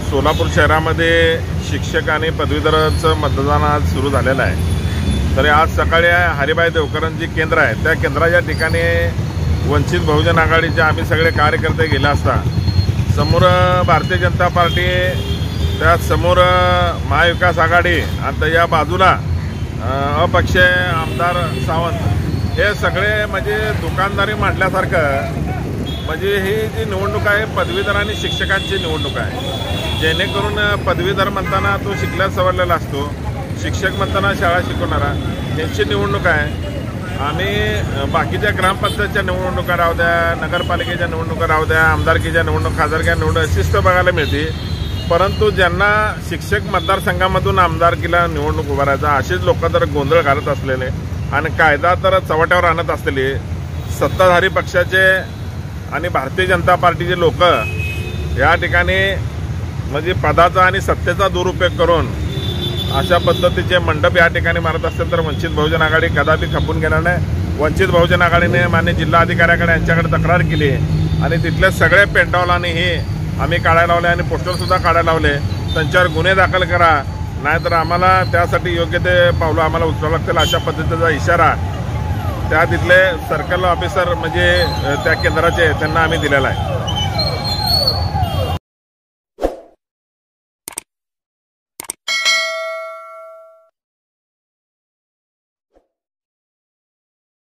सोलापूर शहरामध्ये शिक्षक आणि पदवीधरांचं मतदान आज सुरू झालेलं आहे। तरी आज सकाळी हरिभाई देवकरण जे केंद्र आहे त्या केंद्राच्या ठिकाणी वंचित बहुजन आघाडीचे आम्ही सगळे कार्यकर्ते गेले असता समोर भारतीय जनता पार्टी, त्या समोर महाविकास आघाडी आणि त्या बाजूला अपक्ष आमदार सावंत हे सगळे म्हणजे दुकानदारी मांडल्यासारखं म्हणजे ही जी निवडणूक आहे पदवीधर आणि शिक्षकांची निवडणूक आहे। जेणेकरून पदवीधर म्हणताना तो शिकल्या सवरलेला असतो, शिक्षक म्हणताना शाळा शिकवणारा यांची निवडणूक आहे। आणि बाकीच्या ग्रामपंचायतच्या निवडणुका राहू द्या, नगरपालिकेच्या निवडणुका राहू द्या, आमदारकीच्या निवडणूक, खासदारकीच्या निवडणूक शिस्त बघायला मिळते। परंतु ज्यांना शिक्षक मतदारसंघामधून आमदारकीला निवडणूक उभारायचा असेच लोक तर गोंधळ घालत असलेले आणि कायदा तर चव्हाट्यावर आणत असलेले सत्ताधारी पक्षाचे आणि भारतीय जनता पार्टीचे लोक या ठिकाणी म्हणजे पदाचा आणि सत्तेचा दुरुपयोग करून अशा पद्धतीचे मंडप या ठिकाणी मारत असतील तर वंचित बहुजन आघाडी कदापि खपून घेणार नाही। वंचित बहुजन आघाडीने माननीय जिल्हाधिकाऱ्याकडे यांच्याकडे तक्रार केली आणि तिथल्या सगळ्या पेंटावलांनी हे आम्ही काढायला लावले आणि पोस्टरसुद्धा काढायला लावले। त्यांच्यावर गुन्हे दाखल करा, नाहीतर आम्हाला त्यासाठी योग्य ते पावलं आम्हाला उचलावं लागतील अशा पद्धतीचा इशारा त्या तिथले सर्कल ऑफिसर म्हणजे त्या केंद्राचे त्यांना आम्ही दिलेला आहे।